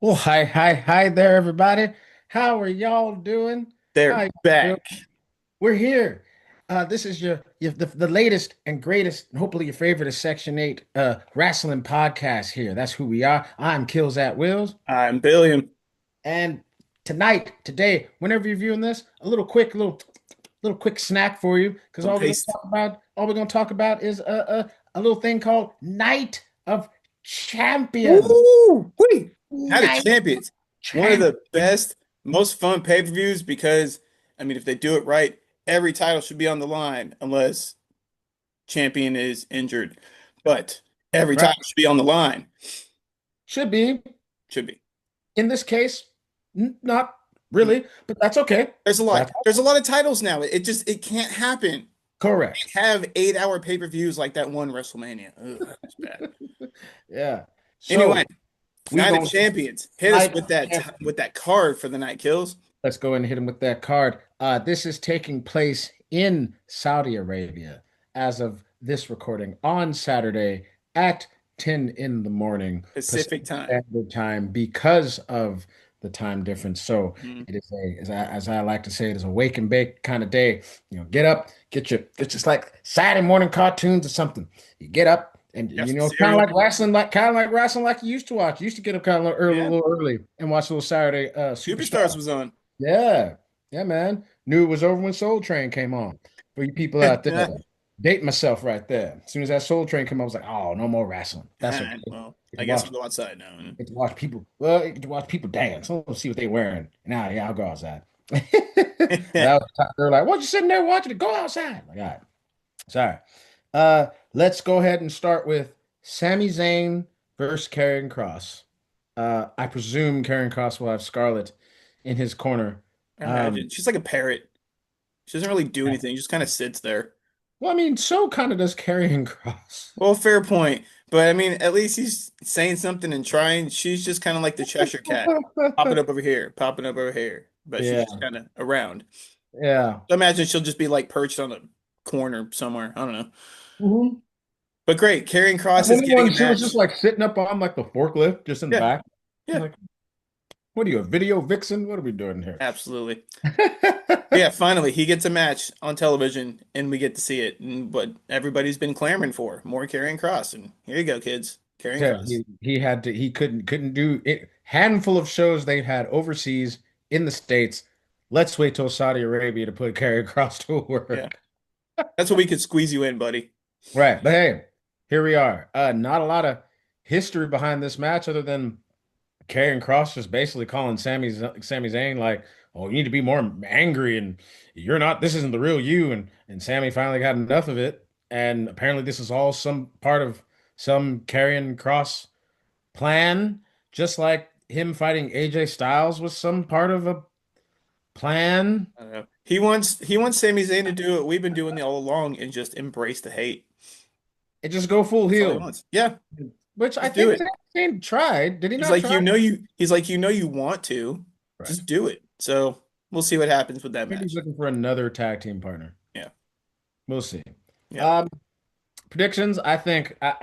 Well, hi there, everybody. How are y'all doing? How They're y'all doing? back. We're here. This is the latest and greatest, and hopefully your favorite is Section 8 wrestling podcast here. That's who we are. I'm Kills at Wills. I'm Billiam. And today, whenever you're viewing this, a little quick snack for you, because Some paste. all we're gonna talk about is a little thing called Night of Champions. Woo! Wait. Night of Night of Champions. One of the Champions. best, most fun pay-per-views because, I mean, if they do it right, every title should be on the line unless champion is injured. But every Right. title should be on the line. Should be. Should be. In this case, not really, but that's okay. There's a lot. That's There's a lot of titles now. It can't happen. correct. Have 8-hour pay-per-views like that one WrestleMania. Ugh, it's bad. Yeah. Anyway, So we Night of gonna Champions. Hit us night with of that champions. with that card for the night kills. Let's go and hit him with that card. This is taking place in Saudi Arabia as of this recording on Saturday at 10 in the morning Pacific Pacific time. Standard Time because of the time difference. So Mhm. it is as I like to say, it is a wake and bake kind of day. Get up, get just like Saturday morning cartoons or something. You get up and Have some kind of cereal. like wrestling, like you used to watch. You used to get up kind of early, a Yeah. little early and watch a little Saturday Superstar. Superstars was on. Yeah. Yeah, man. Knew it was over when Soul Train came on. For you people out there, dating myself right there. As soon as that Soul Train came on, I was like, oh, no more wrestling. That's okay. Well, Get I to guess watch, I'll go outside now. get to watch people. Well, get to watch people dance. Let's see what they wearing. Now, yeah, I'll go outside. They're like, what you sitting there watching it? Go outside. Like, all right. Sorry. Let's go ahead and start with Sami Zayn versus Karrion Cross. I presume Karrion Cross will have Scarlett in his corner. I Um, imagine. She's like a parrot. She doesn't really do anything. She just kind of sits there. Well, I mean, so kind of does Karrion Cross. Well, fair point. But I mean, at least he's saying something and trying. She's just kind of like the Cheshire cat. Popping up over here, popping up over here. But she's Yeah, just kind of around. yeah. So imagine she'll just be like perched on a corner somewhere. I don't know. Mhm. But great. Karrion Cross is getting Anyone, a she was just match. like sitting up on like the forklift, just in the Yeah. back. I'm Yeah. like, what are you, a video vixen? What are we doing here? Absolutely. Yeah, finally he gets a match on television and we get to see it. And what everybody's been clamoring for, more Karrion Cross. And here you go, kids. Karrion Yeah, Cross. he had to he couldn't do it. Handful of shows they had overseas in the States. Let's wait till Saudi Arabia to put Karrion Cross to Yeah. work. That's what we could squeeze you in, buddy. Right. But hey, here we are. Not a lot of history behind this match other than Karrion Cross just basically calling Sami Zayn like, "Oh, you need to be more angry, and you're not. This isn't the real you." And Sami finally got enough of it, and apparently this is all some part of some Karrion Cross plan, just like him fighting AJ Styles was some part of a plan. I don't know. He wants Sami Zayn to do what we've been doing all along and just embrace the hate. It just go full That's all he heel, wants. Yeah, which I just do think it. Sami Zayn tried. Did he He's not like, try? you want to. Right. Just do it. So we'll see what happens with that Maybe he's match. looking for another tag team partner. Yeah. We'll see. Yeah. Um, Predictions, I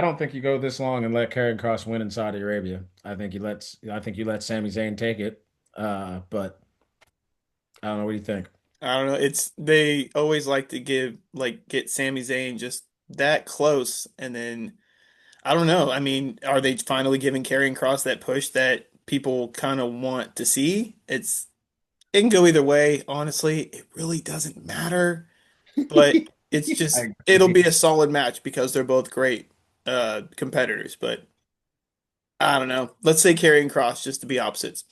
don't think you go this long and let Karrion Cross win in Saudi Arabia. I think you let Sami Zayn take it. But I don't know what do you think? I don't know. It's they always like to get Sami Zayn just that close, and then I don't know. I mean, are they finally giving Karrion Cross that push that people kind of want to see? It can go either way. Honestly, it really doesn't matter. But it's I just it'll agree. be a solid match because they're both great competitors. But I don't know. Let's say Karrion Cross just to be opposites.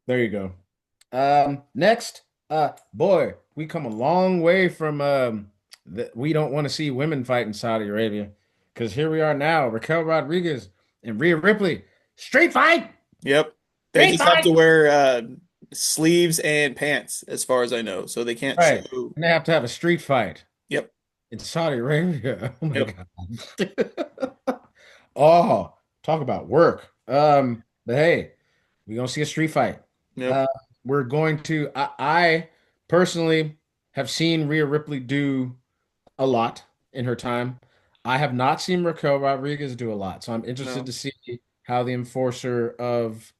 There you go. Next, boy, we come a long way from we don't want to see women fight in Saudi Arabia because here we are now, Raquel Rodriguez and Rhea Ripley, street fight, Yep. They street just have fight. to wear sleeves and pants, as far as I know, so they can't Right, show. and they have to have a street fight Yep. in Saudi Arabia. Oh my Yep. God. Oh, talk about work. But hey, we're gonna see a street fight. Yep. Uh, we're going to. I personally have seen Rhea Ripley do a lot in her time. I have not seen Raquel Rodriguez do a lot, so I'm interested No. to see how the enforcer of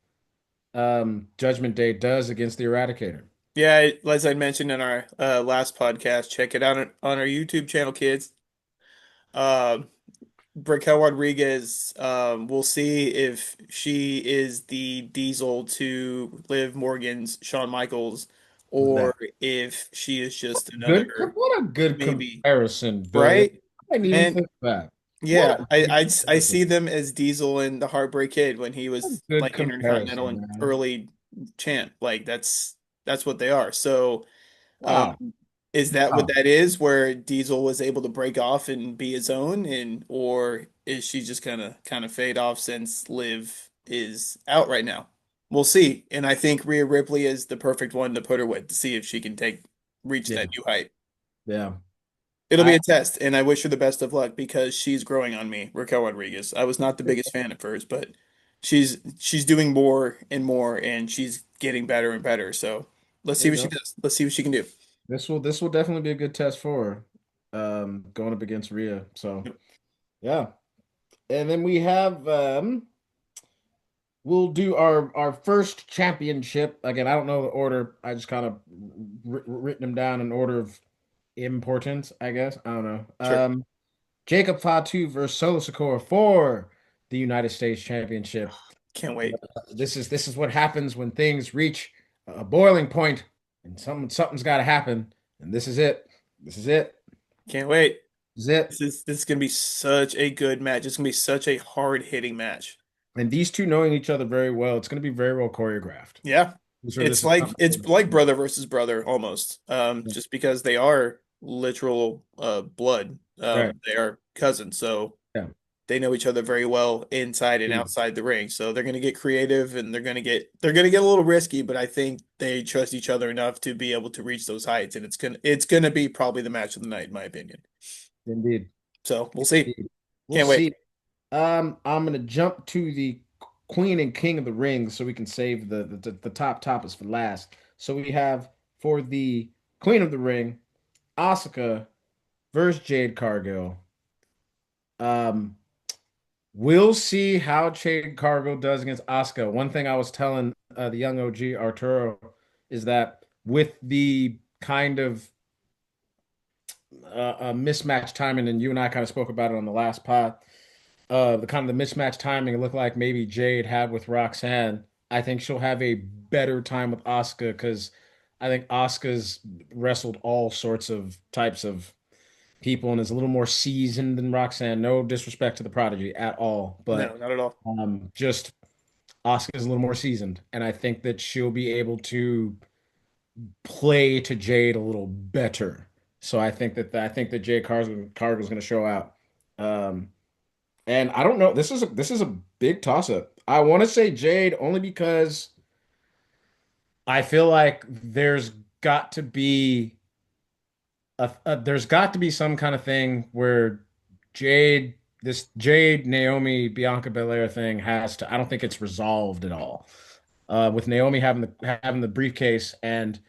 Judgment Day does against the Eradicator. Yeah, as I mentioned in our last podcast, check it out on our YouTube channel, kids. Um, Raquel Rodriguez, we'll see if she is the Diesel to Liv Morgan's Shawn Michaels, or That if she is just good. another, What a good maybe, comparison, Billy. right? I didn't even And think of that. What yeah, a I, great I comparison. see them as Diesel and the Heartbreak Kid when he What a was good like Intercontinental comparison, and man. early champ. Like that's what they are. So. Um, Wow. is that what Wow. that is, where Diesel was able to break off and be his own, and or is she just kind of fade off since Liv is out right now? We'll see. And I think Rhea Ripley is the perfect one to put her with to see if she can reach Yeah. that new height. Yeah. It'll be I a test, and I wish her the best of luck because she's growing on me, Raquel Rodriguez. I was not the biggest fan at first, but she's doing more and more, and she's getting better and better. So let's there see you what she go. does. Let's see what she can do. This will definitely be a good test for her, going up against Rhea. So yeah. And then we have we'll do our first championship. Again, I don't know the order. I just kind of written them down in order of importance, I guess. I don't know. Sure. Jacob Fatu versus Solo Sikoa for the United States Championship. Can't wait. This is what happens when things reach a boiling point and something's got to happen. And this is it. This is it. Can't wait. This is it. This is gonna be such a good match. It's gonna be such a hard hitting match. And these two knowing each other very well, it's going to be very well choreographed. Yeah. I'm sure this is It's something. like brother versus brother almost. Yeah. Just because they are literal blood. Right. They are cousins, so Yeah. they know each other very well inside and Indeed. outside the ring. So they're gonna get creative and they're gonna get a little risky, but I think they trust each other enough to be able to reach those heights. And it's gonna be probably the match of the night, in my opinion. Indeed. So we'll see. Indeed. We'll Can't wait. see. I'm gonna jump to the Queen and King of the Ring so we can save the top topics for last. So we have for the Queen of the Ring, Asuka versus Jade Cargill. Um, we'll see how Jade Cargill does against Asuka. One thing I was telling the young OG Arturo is that with the kind of mismatch timing, and you and I kind of spoke about it on the last pod. The kind of the mismatch timing it looked like maybe Jade had with Roxanne. I think she'll have a better time with Asuka because I think Asuka's wrestled all sorts of types of people and is a little more seasoned than Roxanne. No disrespect to the Prodigy at all, No, but not at all. just Asuka's a little more seasoned, and I think that she'll be able to play to Jade a little better. So I think that Jade Cargill's going to show out. Um, and I don't know. This is a big toss up. I want to say Jade only because I feel like there's got to be some kind of thing where this Jade Naomi Bianca Belair thing has to. I don't think it's resolved at all. With Naomi having the briefcase and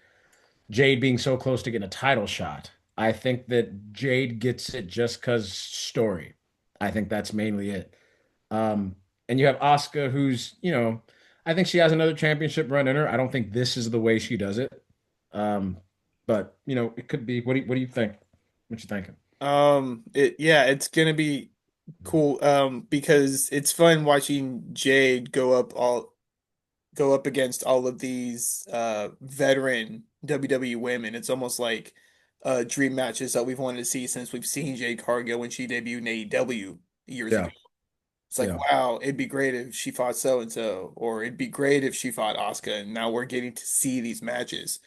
Jade being so close to getting a title shot. I think that Jade gets it just because story. I think that's mainly it. Um, and you have Asuka, I think she has another championship run in her. I don't think this is the way she does it. Um, but it could be. What do you think? What you thinking? Yeah, it's gonna be cool. Because it's fun watching Jade go up against all of these veteran WWE women. It's almost like dream matches that we've wanted to see since we've seen Jade Cargill when she debuted in AEW years ago. Yeah, It's like, yeah. wow, it'd be great if she fought so and so, or it'd be great if she fought Asuka, and now we're getting to see these matches.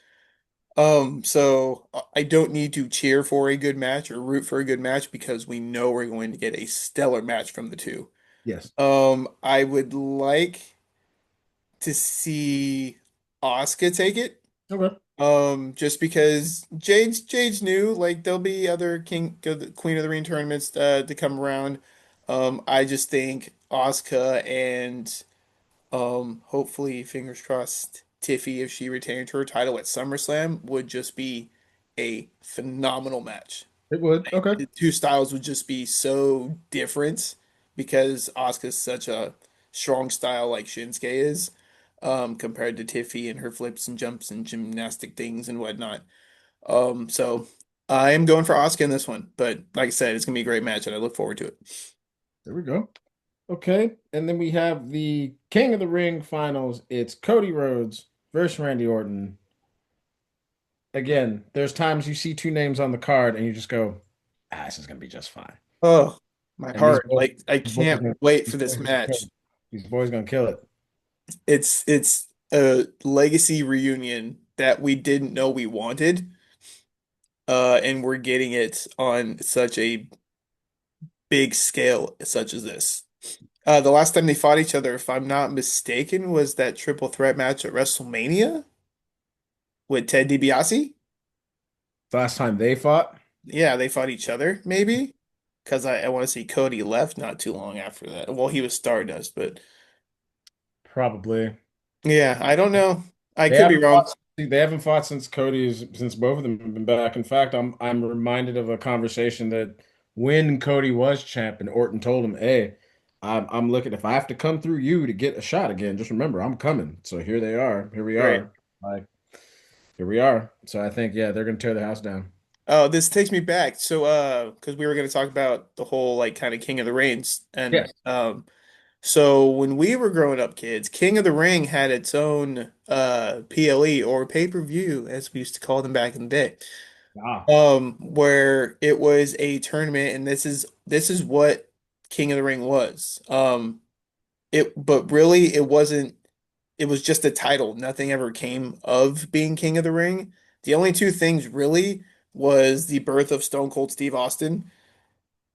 So I don't need to cheer for a good match or root for a good match because we know we're going to get a stellar match from the two. Yes. I would like to see Asuka take it. Okay. Just because Jade's new, like there'll be other Queen of the Ring tournaments to come around. I just think Asuka and hopefully, fingers crossed, Tiffy, if she retained her title at SummerSlam, would just be a phenomenal match. It would. Like, Okay. the two styles would just be so different because Asuka's such a strong style like Shinsuke is. compared to Tiffy and her flips and jumps and gymnastic things and whatnot. So I am going for Asuka in this one, but like I said, it's gonna be a great match and I look forward to it. There we go. Okay. And then we have the King of the Ring finals. It's Cody Rhodes versus Randy Orton. Again, there's times you see two names on the card and you just go, this is gonna be just fine. Oh, my And these heart. boys, Like I these boys, can't gonna, wait these for this boys gonna kill match. it. These boys gonna kill it. It's a legacy reunion that we didn't know we wanted. And we're getting it on such a big scale such as this. The last time they fought each other, if I'm not mistaken, was that triple threat match at WrestleMania with Ted DiBiase. Last time they fought, Yeah, they fought each other, maybe. Because I want to see Cody left not too long after that. Well, he was Stardust, but probably. yeah, I don't know. I They could be haven't wrong. fought. They haven't fought since both of them have been back. In fact, I'm reminded of a conversation that when Cody was champ and Orton told him, "Hey, I'm looking. If I have to come through you to get a shot again, just remember I'm coming." So here they are. Here we Right. are. Like here we are. So I think yeah, they're gonna tear the house down. Oh, this takes me back. So, because we were going to talk about the whole like kind of King of the Rings, and Yes. so when we were growing up, kids, King of the Ring had its own PLE or pay-per-view, as we used to call them back in the day. Ah, Where it was a tournament, and this is what King of the Ring was. But really it wasn't. It was just a title. Nothing ever came of being King of the Ring. The only two things really was the birth of Stone Cold Steve Austin,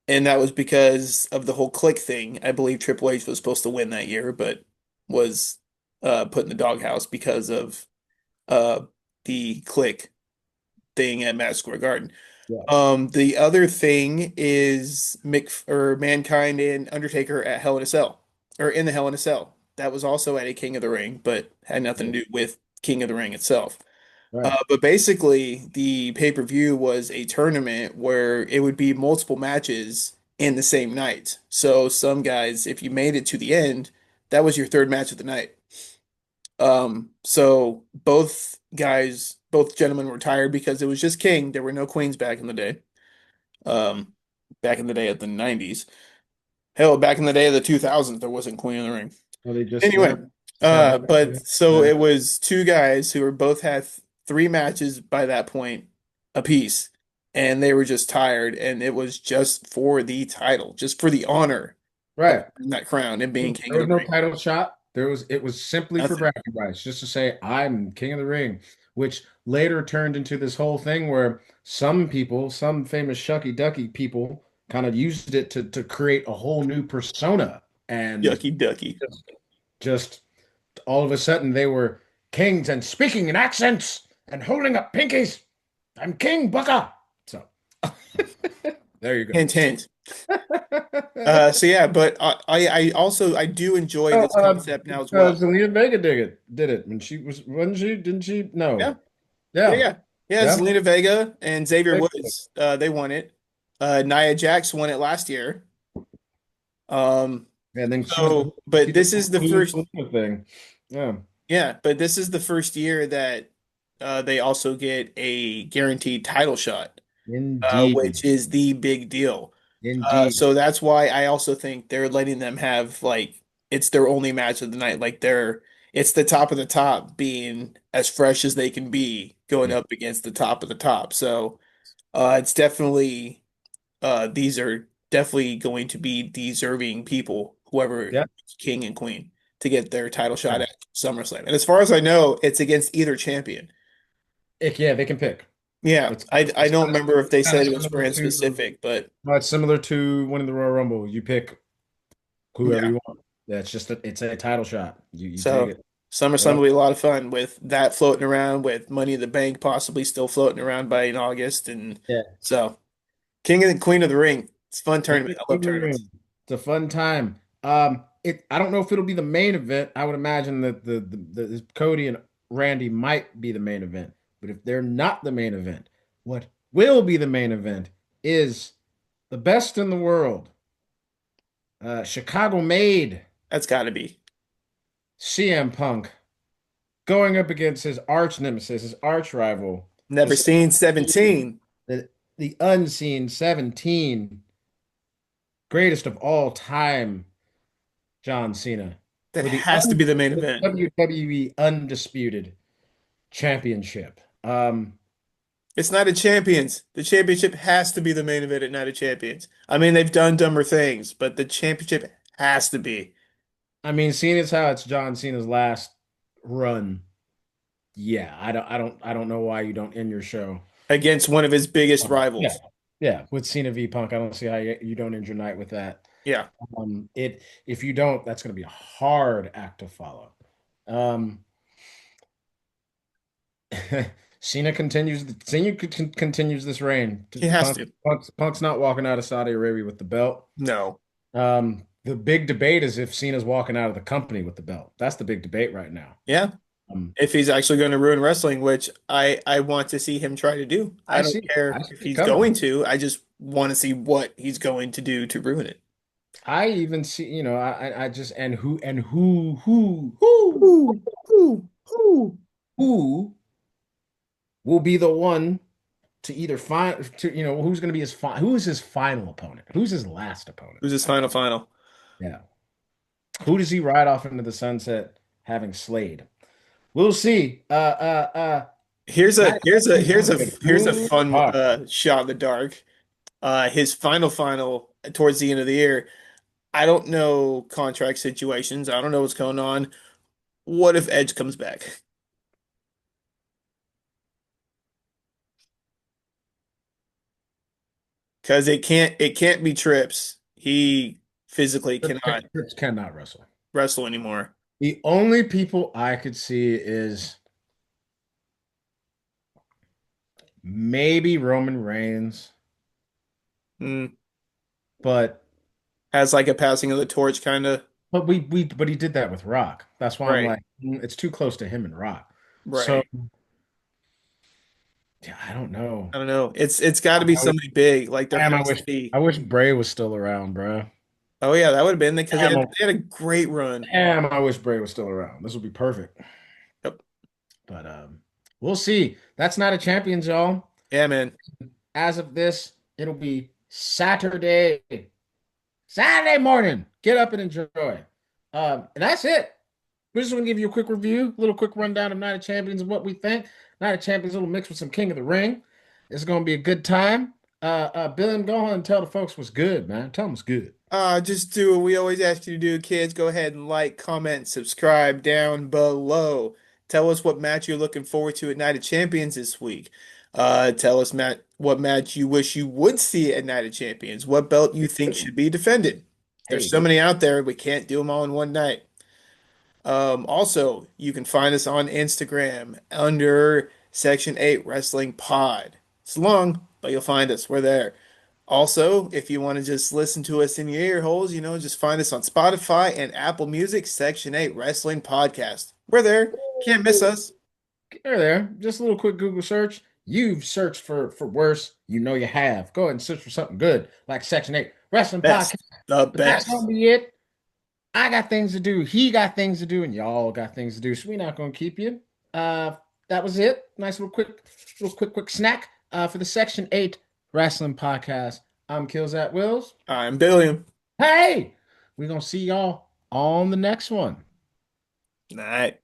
and that was because of the whole click thing. I believe Triple H was supposed to win that year, but was put in the doghouse because of uh the click thing at Madison Square Garden. yes. The other thing is Mankind and Undertaker at Hell in a Cell, or in the Hell in a Cell. That was also at a King of the Ring, but had nothing to do with King of the Ring itself. Right. But basically, the pay-per-view was a tournament where it would be multiple matches in the same night. So some guys, if you made it to the end, that was your third match of the night. So both gentlemen were tired because it was just King. There were no queens back in the day. Um, Back in the day of the 90s. Hell, back in the day of the 2000s, there wasn't Queen of the Ring. Well, they just Anyway, just had a but so it was two guys who were both had three matches by that point apiece, and they were just tired, and it was just for the title, just for the honor of right. that crown and being King There of was the no Ring. title shot. It was simply for Nothing. bragging rights, just to say I'm King of the Ring, which later turned into this whole thing where some people, some famous Shucky Ducky people, kind of used it to create a whole new persona. And Yucky ducky. just all of a sudden they were kings and speaking in accents and holding up pinkies. I'm King Booker. So there you go. Hint, hint. So yeah, but I also I do enjoy Oh, this concept now as well. Zelina Vega did it when she wasn't she? Didn't she? Yeah, No. yeah, Yeah. yeah, yeah. Yeah. Zelina Vega and Xavier Vega. Woods, they won it. Nia Jax won it last year. And then So, she but did this the is the Queen first, Zelina thing. Yeah. yeah, but this is the first year that they also get a guaranteed title shot, Indeed. which is the big deal. Indeed. So that's why I also think they're letting them have like it's their only match of the night. Like it's the top of the top being as fresh as they can be going up against the top of the top. So it's definitely these are definitely going to be deserving people, whoever Yeah. king and queen, to get their title shot Yeah. at SummerSlam. And as far as I know, it's against either champion. Yeah, they can pick. Yeah, It's I it's don't remember if they kind of said it was similar brand to specific, but no, it's similar to winning the Royal Rumble. You pick whoever yeah. you want. Yeah, it's a title shot. You take So it. SummerSlam Yeah. will be a lot of fun with that floating around, with Money in the Bank possibly still floating around by in August, and Yeah. so King and Queen of the Ring. It's a fun tournament. I love tournaments. It's a fun time. I don't know if it'll be the main event. I would imagine that the Cody and Randy might be the main event. But if they're not the main event, what will be the main event is the best in the world, Chicago made That's got to be. CM Punk going up against his arch nemesis, his arch rival, Never seen 17. the, the unseen 17, greatest of all time, John Cena, That for the has to be the main event. WWE Undisputed Championship. It's Night of Champions. The championship has to be the main event at Night of Champions. I mean, they've done dumber things, but the championship has to be I mean, seeing as how it's John Cena's last run, yeah, I don't know why you don't end your show. against one of his biggest Yeah, rivals. yeah, with Cena v Punk, I don't see how you don't end your night with that. Yeah. It if you don't, that's going to be a hard act to follow. Um, Cena continues this reign. He has to. Punk's not walking out of Saudi Arabia with the belt. No. The big debate is if Cena's walking out of the company with the belt. That's the big debate right now. Yeah. Um, If he's actually going to ruin wrestling, which I want to see him try to do. I don't I care see if it he's coming. going to. I just want to see what he's going to do to ruin it. I even see, I just and Ooh, ooh, ooh. who will be the one to either find to who's going to be who is his final opponent? Who's his last opponent? Who's his final? Yeah. Who does he ride off into the sunset having slayed? We'll see. Here's a Night here's a is here's gonna a be a here's a good fun card. shot in the dark. His final towards the end of the year. I don't know contract situations. I don't know what's going on. What if Edge comes back? Because it can't be Trips. He physically cannot Trips cannot wrestle. wrestle anymore. The only people I could see is maybe Roman Reigns, Mm. but Has like a passing of the torch kind of. but he did that with Rock. That's why I'm Right. like, it's too close to him and Rock. So Right. yeah, I don't know. I don't know. It's got to be I, somebody big. Like there damn, has to be. I wish Bray was still around, bro. Oh yeah, that would have been because they Damn, had, they had a great run. damn, I wish Bray was still around. This would be perfect. Yep. But we'll see. That's not a champions, y'all. Yeah, man. As of this, it'll be Saturday morning. Get up and enjoy. And that's it. We're just gonna give you a quick review, a little quick rundown of Night of Champions and what we think. Night of Champions, a little mix with some King of the Ring. It's gonna be a good time. Billy, go on and tell the folks what's good, man. Tell them what's good. Just do what we always ask you to do, kids. Go ahead and like, comment, subscribe down below. Tell us what match you're looking forward to at Night of Champions this week. Tell us, Matt, what match you wish you would see at Night of Champions. What belt you think should be defended. There's so Hey, many out there, we can't do them all in one night. Also, you can find us on Instagram under Section 8 Wrestling Pod. It's long, but you'll find us. We're there. Also, if you want to just listen to us in your ear holes, just find us on Spotify and Apple Music, Section 8 Wrestling Podcast. We're there. Can't miss us. there. Just a little quick Google search. You've searched for worse. You know you have. Go ahead and search for something good, like Section 8 Wrestling Podcast. Best. The But that's gonna best. be it. I got things to do. He got things to do, and y'all got things to do. So we're not gonna keep you. Uh, that was it. Nice quick snack. For the Section 8 Wrestling Podcast. I'm Kills at Wills. I'm Billiam. Hey, we're gonna see y'all on the next one. Night.